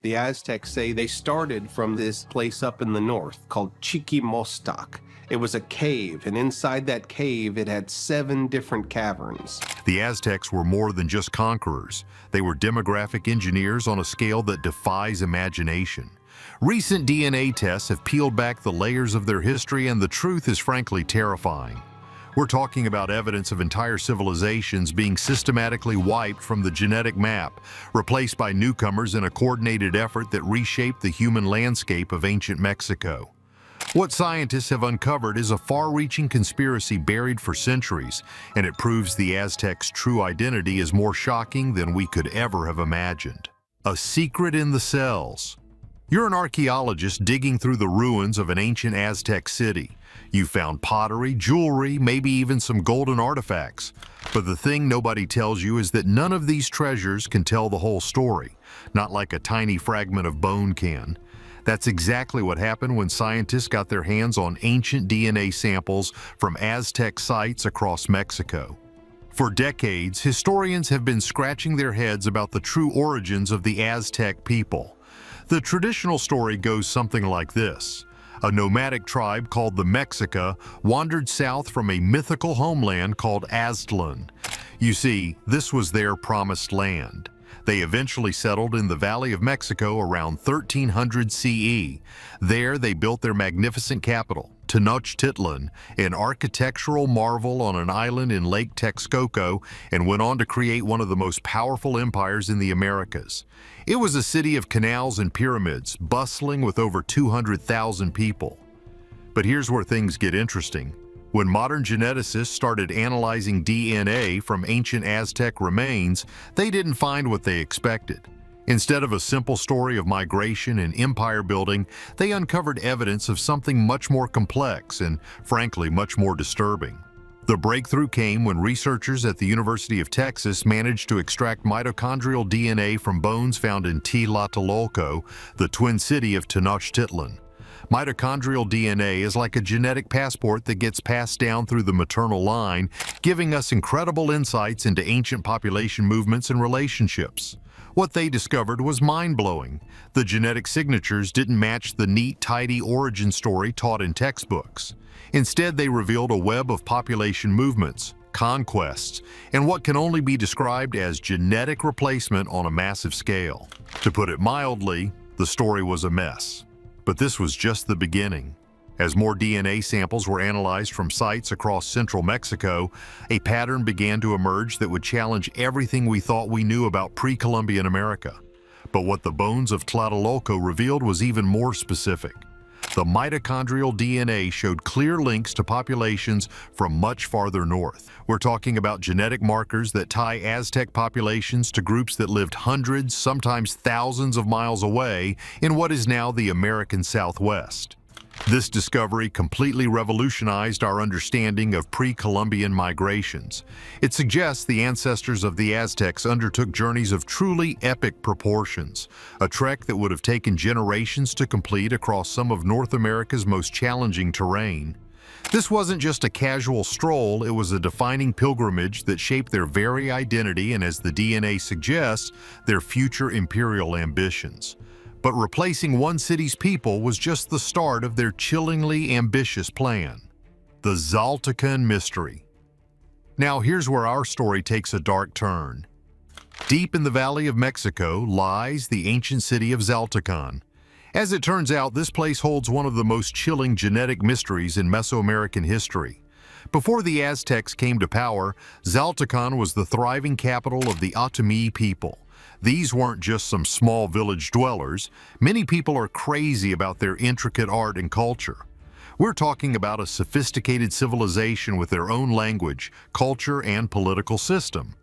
The Aztecs say they started from this place up in the north called Chiquimostoc. It was a cave, and inside that cave it had 7 different caverns. The Aztecs were more than just conquerors. They were demographic engineers on a scale that defies imagination. Recent DNA tests have peeled back the layers of their history, and the truth is frankly terrifying. We're talking about evidence of entire civilizations being systematically wiped from the genetic map, replaced by newcomers in a coordinated effort that reshaped the human landscape of ancient Mexico. What scientists have uncovered is a far-reaching conspiracy buried for centuries, and it proves the Aztecs' true identity is more shocking than we could ever have imagined. A secret in the cells. You're an archaeologist digging through the ruins of an ancient Aztec city. You found pottery, jewelry, maybe even some golden artifacts. But the thing nobody tells you is that none of these treasures can tell the whole story, not like a tiny fragment of bone can. That's exactly what happened when scientists got their hands on ancient DNA samples from Aztec sites across Mexico. For decades, historians have been scratching their heads about the true origins of the Aztec people. The traditional story goes something like this. A nomadic tribe called the Mexica wandered south from a mythical homeland called Aztlan. You see, this was their promised land. They eventually settled in the Valley of Mexico around 1300 CE. There, they built their magnificent capital, Tenochtitlan, an architectural marvel on an island in Lake Texcoco, and went on to create one of the most powerful empires in the Americas. It was a city of canals and pyramids, bustling with over 200,000 people. But here's where things get interesting. When modern geneticists started analyzing DNA from ancient Aztec remains, they didn't find what they expected. Instead of a simple story of migration and empire building, they uncovered evidence of something much more complex and, frankly, much more disturbing. The breakthrough came when researchers at the University of Texas managed to extract mitochondrial DNA from bones found in Tlatelolco, the twin city of Tenochtitlan. Mitochondrial DNA is like a genetic passport that gets passed down through the maternal line, giving us incredible insights into ancient population movements and relationships. What they discovered was mind-blowing. The genetic signatures didn't match the neat, tidy origin story taught in textbooks. Instead, they revealed a web of population movements, conquests, and what can only be described as genetic replacement on a massive scale. To put it mildly, the story was a mess. But this was just the beginning. As more DNA samples were analyzed from sites across central Mexico, a pattern began to emerge that would challenge everything we thought we knew about pre-Columbian America. But what the bones of Tlatelolco revealed was even more specific. The mitochondrial DNA showed clear links to populations from much farther north. We're talking about genetic markers that tie Aztec populations to groups that lived hundreds, sometimes thousands of miles away in what is now the American Southwest. This discovery completely revolutionized our understanding of pre-Columbian migrations. It suggests the ancestors of the Aztecs undertook journeys of truly epic proportions, a trek that would have taken generations to complete across some of North America's most challenging terrain. This wasn't just a casual stroll, it was a defining pilgrimage that shaped their very identity and, as the DNA suggests, their future imperial ambitions. But replacing one city's people was just the start of their chillingly ambitious plan. The Zaltecan mystery. Now here's where our story takes a dark turn. Deep in the Valley of Mexico lies the ancient city of Zaltecan. As it turns out, this place holds one of the most chilling genetic mysteries in Mesoamerican history. Before the Aztecs came to power, Zaltecan was the thriving capital of the Otomi people. These weren't just some small village dwellers. Many people are crazy about their intricate art and culture. We're talking about a sophisticated civilization with their own language, culture, and political system.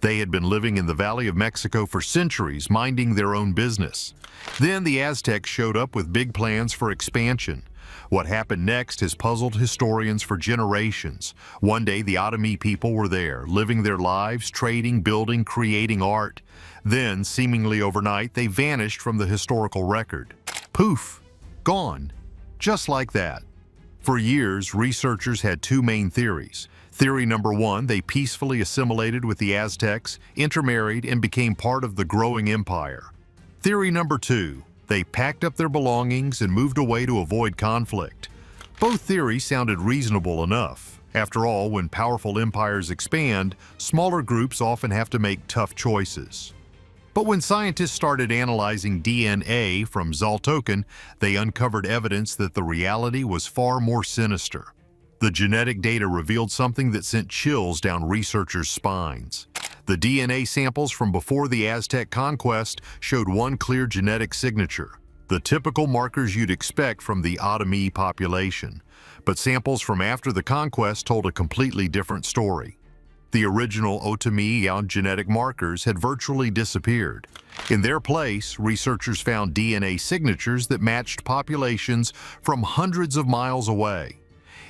They had been living in the Valley of Mexico for centuries, minding their own business. Then the Aztecs showed up with big plans for expansion. What happened next has puzzled historians for generations. One day, the Otomi people were there, living their lives, trading, building, creating art. Then, seemingly overnight, they vanished from the historical record. Poof! Gone. Just like that. For years, researchers had two main theories. Theory number one, they peacefully assimilated with the Aztecs, intermarried, and became part of the growing empire. Theory number 2, they packed up their belongings and moved away to avoid conflict. Both theories sounded reasonable enough. After all, when powerful empires expand, smaller groups often have to make tough choices. But when scientists started analyzing DNA from Zaltoken, they uncovered evidence that the reality was far more sinister. The genetic data revealed something that sent chills down researchers' spines. The DNA samples from before the Aztec conquest showed one clear genetic signature, the typical markers you'd expect from the Otomi population. But samples from after the conquest told a completely different story. The original Otomi genetic markers had virtually disappeared. In their place, researchers found DNA signatures that matched populations from hundreds of miles away.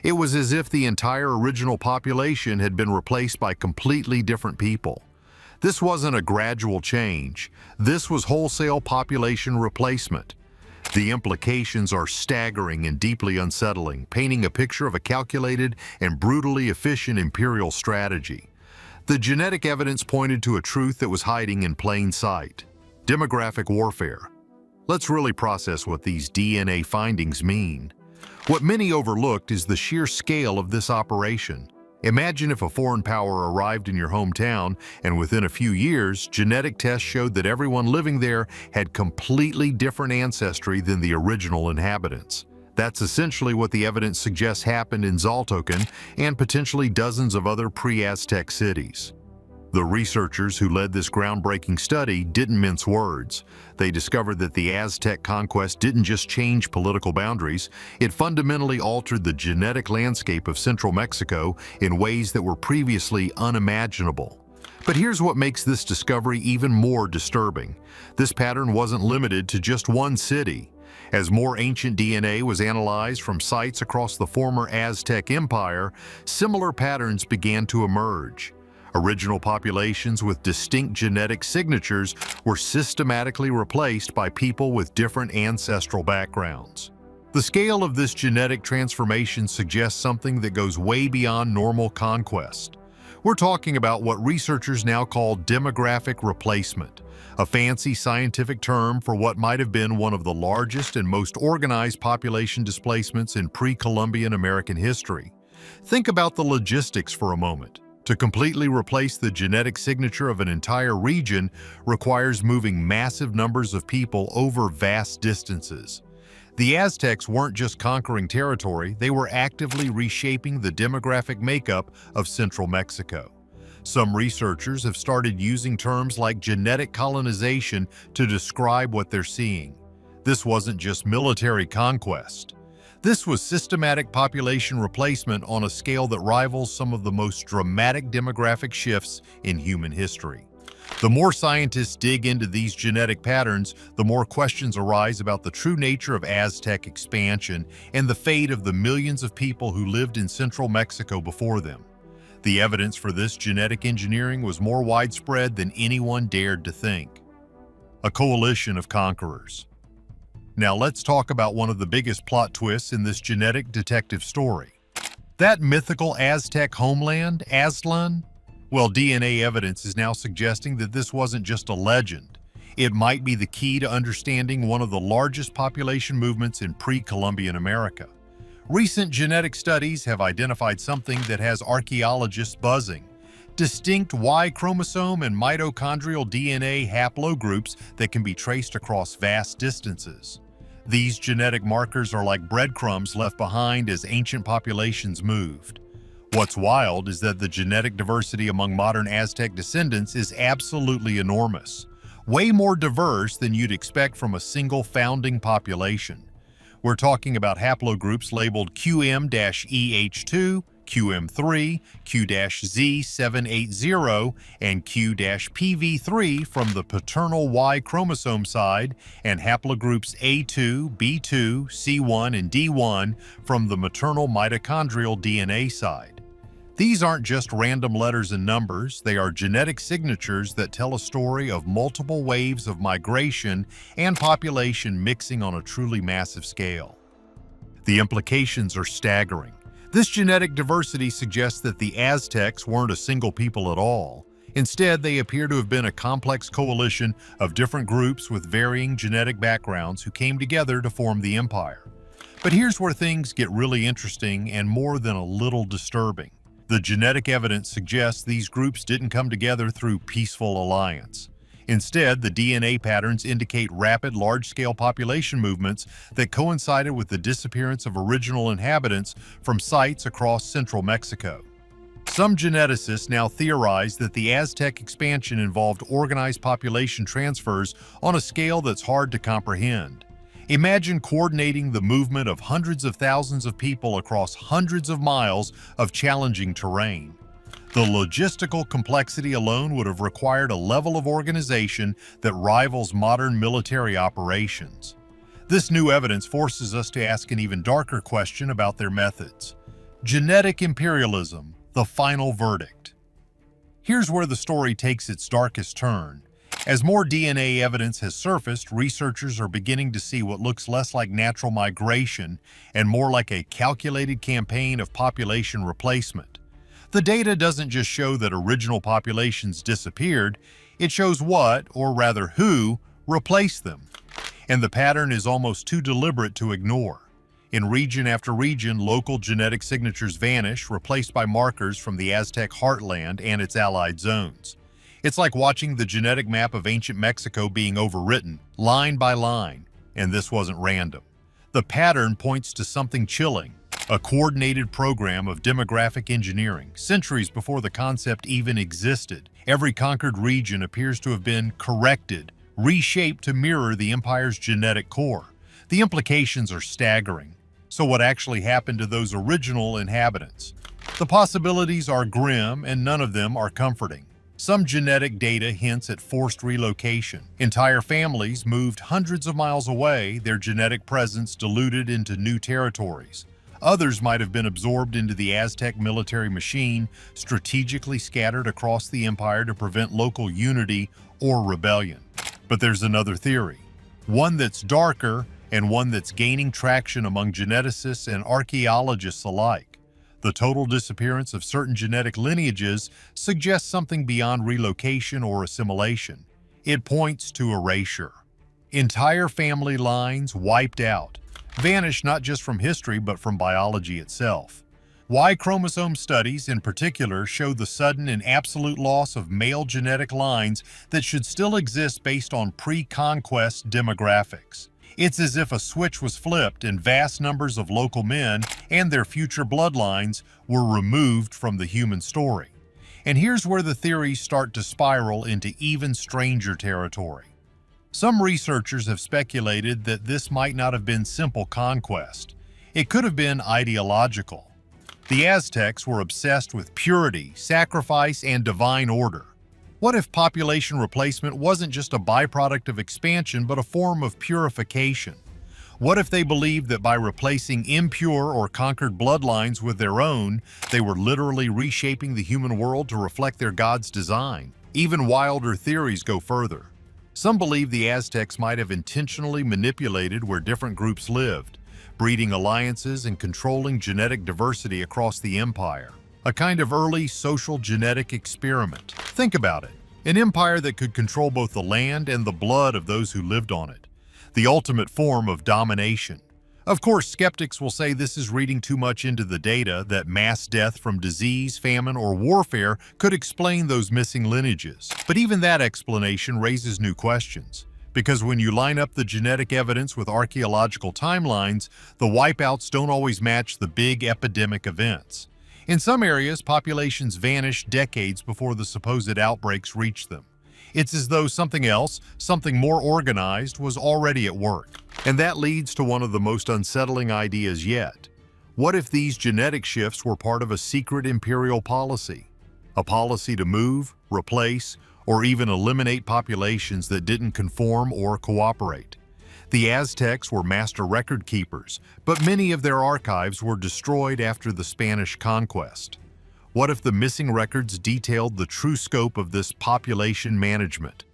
It was as if the entire original population had been replaced by completely different people. This wasn't a gradual change. This was wholesale population replacement. The implications are staggering and deeply unsettling, painting a picture of a calculated and brutally efficient imperial strategy. The genetic evidence pointed to a truth that was hiding in plain sight: demographic warfare. Let's really process what these DNA findings mean. What many overlooked is the sheer scale of this operation. Imagine if a foreign power arrived in your hometown and within a few years, genetic tests showed that everyone living there had completely different ancestry than the original inhabitants. That's essentially what the evidence suggests happened in Zaltoken and potentially dozens of other pre-Aztec cities. The researchers who led this groundbreaking study didn't mince words. They discovered that the Aztec conquest didn't just change political boundaries, it fundamentally altered the genetic landscape of central Mexico in ways that were previously unimaginable. But here's what makes this discovery even more disturbing. This pattern wasn't limited to just one city. As more ancient DNA was analyzed from sites across the former Aztec Empire, similar patterns began to emerge. Original populations with distinct genetic signatures were systematically replaced by people with different ancestral backgrounds. The scale of this genetic transformation suggests something that goes way beyond normal conquest. We're talking about what researchers now call demographic replacement, a fancy scientific term for what might have been one of the largest and most organized population displacements in pre-Columbian American history. Think about the logistics for a moment. To completely replace the genetic signature of an entire region requires moving massive numbers of people over vast distances. The Aztecs weren't just conquering territory, they were actively reshaping the demographic makeup of central Mexico. Some researchers have started using terms like genetic colonization to describe what they're seeing. This wasn't just military conquest. This was systematic population replacement on a scale that rivals some of the most dramatic demographic shifts in human history. The more scientists dig into these genetic patterns, the more questions arise about the true nature of Aztec expansion and the fate of the millions of people who lived in central Mexico before them. The evidence for this genetic engineering was more widespread than anyone dared to think. A coalition of conquerors. Now let's talk about one of the biggest plot twists in this genetic detective story. That mythical Aztec homeland, Aztlan? Well, DNA evidence is now suggesting that this wasn't just a legend. It might be the key to understanding one of the largest population movements in pre-Columbian America. Recent genetic studies have identified something that has archaeologists buzzing: distinct Y chromosome and mitochondrial DNA haplogroups that can be traced across vast distances. These genetic markers are like breadcrumbs left behind as ancient populations moved. What's wild is that the genetic diversity among modern Aztec descendants is absolutely enormous, way more diverse than you'd expect from a single founding population. We're talking about haplogroups labeled QM-EH2, QM3, Q-Z780, and Q-PV3 from the paternal Y chromosome side, and haplogroups A2, B2, C1, and D1 from the maternal mitochondrial DNA side. These aren't just random letters and numbers, they are genetic signatures that tell a story of multiple waves of migration and population mixing on a truly massive scale. The implications are staggering. This genetic diversity suggests that the Aztecs weren't a single people at all. Instead, they appear to have been a complex coalition of different groups with varying genetic backgrounds who came together to form the empire. But here's where things get really interesting and more than a little disturbing. The genetic evidence suggests these groups didn't come together through peaceful alliance. Instead, the DNA patterns indicate rapid, large-scale population movements that coincided with the disappearance of original inhabitants from sites across central Mexico. Some geneticists now theorize that the Aztec expansion involved organized population transfers on a scale that's hard to comprehend. Imagine coordinating the movement of hundreds of thousands of people across hundreds of miles of challenging terrain. The logistical complexity alone would have required a level of organization that rivals modern military operations. This new evidence forces us to ask an even darker question about their methods. Genetic imperialism, the final verdict. Here's where the story takes its darkest turn. As more DNA evidence has surfaced, researchers are beginning to see what looks less like natural migration and more like a calculated campaign of population replacement. The data doesn't just show that original populations disappeared, it shows what, or rather who, replaced them. And the pattern is almost too deliberate to ignore. In region after region, local genetic signatures vanish, replaced by markers from the Aztec heartland and its allied zones. It's like watching the genetic map of ancient Mexico being overwritten, line by line, and this wasn't random. The pattern points to something chilling. A coordinated program of demographic engineering, centuries before the concept even existed. Every conquered region appears to have been corrected, reshaped to mirror the empire's genetic core. The implications are staggering. So what actually happened to those original inhabitants? The possibilities are grim, and none of them are comforting. Some genetic data hints at forced relocation. Entire families moved hundreds of miles away, their genetic presence diluted into new territories. Others might have been absorbed into the Aztec military machine, strategically scattered across the empire to prevent local unity or rebellion. But there's another theory, one that's darker and one that's gaining traction among geneticists and archaeologists alike. The total disappearance of certain genetic lineages suggests something beyond relocation or assimilation. It points to erasure. Entire family lines wiped out. Vanish not just from history but from biology itself. Y chromosome studies in particular show the sudden and absolute loss of male genetic lines that should still exist based on pre-conquest demographics. It's as if a switch was flipped and vast numbers of local men and their future bloodlines were removed from the human story. And here's where the theories start to spiral into even stranger territory. Some researchers have speculated that this might not have been simple conquest. It could have been ideological. The Aztecs were obsessed with purity, sacrifice, and divine order. What if population replacement wasn't just a byproduct of expansion but a form of purification? What if they believed that by replacing impure or conquered bloodlines with their own, they were literally reshaping the human world to reflect their God's design? Even wilder theories go further. Some believe the Aztecs might have intentionally manipulated where different groups lived, breeding alliances and controlling genetic diversity across the empire. A kind of early social genetic experiment. Think about it. An empire that could control both the land and the blood of those who lived on it. The ultimate form of domination. Of course, skeptics will say this is reading too much into the data, that mass death from disease, famine, or warfare could explain those missing lineages. But even that explanation raises new questions. Because when you line up the genetic evidence with archaeological timelines, the wipeouts don't always match the big epidemic events. In some areas, populations vanish decades before the supposed outbreaks reach them. It's as though something else, something more organized, was already at work. And that leads to one of the most unsettling ideas yet. What if these genetic shifts were part of a secret imperial policy? A policy to move, replace, or even eliminate populations that didn't conform or cooperate. The Aztecs were master record keepers, but many of their archives were destroyed after the Spanish conquest. What if the missing records detailed the true scope of this population management?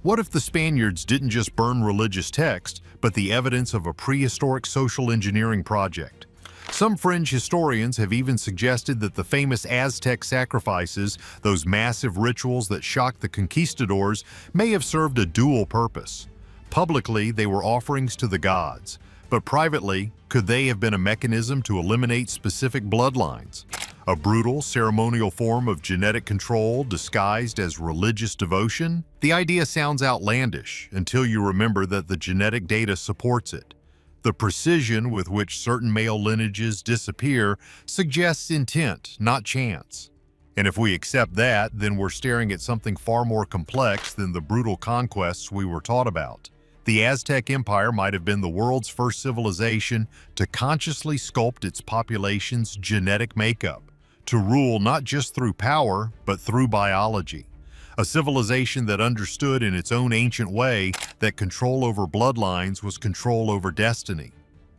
What if the Spaniards didn't just burn religious texts, but the evidence of a prehistoric social engineering project? Some fringe historians have even suggested that the famous Aztec sacrifices, those massive rituals that shocked the conquistadors, may have served a dual purpose. Publicly, they were offerings to the gods, but privately, could they have been a mechanism to eliminate specific bloodlines? A brutal, ceremonial form of genetic control disguised as religious devotion? The idea sounds outlandish until you remember that the genetic data supports it. The precision with which certain male lineages disappear suggests intent, not chance. And if we accept that, then we're staring at something far more complex than the brutal conquests we were taught about. The Aztec Empire might have been the world's first civilization to consciously sculpt its population's genetic makeup, to rule not just through power, but through biology. A civilization that understood in its own ancient way that control over bloodlines was control over destiny.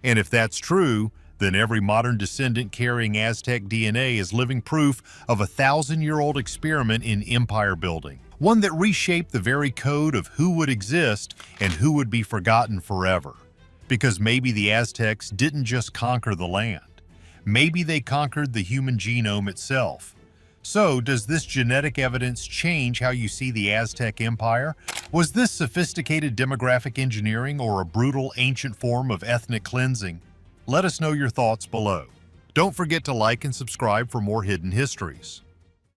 And if that's true, then every modern descendant carrying Aztec DNA is living proof of a 1,000-year-old experiment in empire building, one that reshaped the very code of who would exist and who would be forgotten forever. Because maybe the Aztecs didn't just conquer the land. Maybe they conquered the human genome itself. So, does this genetic evidence change how you see the Aztec Empire? Was this sophisticated demographic engineering or a brutal ancient form of ethnic cleansing? Let us know your thoughts below. Don't forget to like and subscribe for more hidden histories.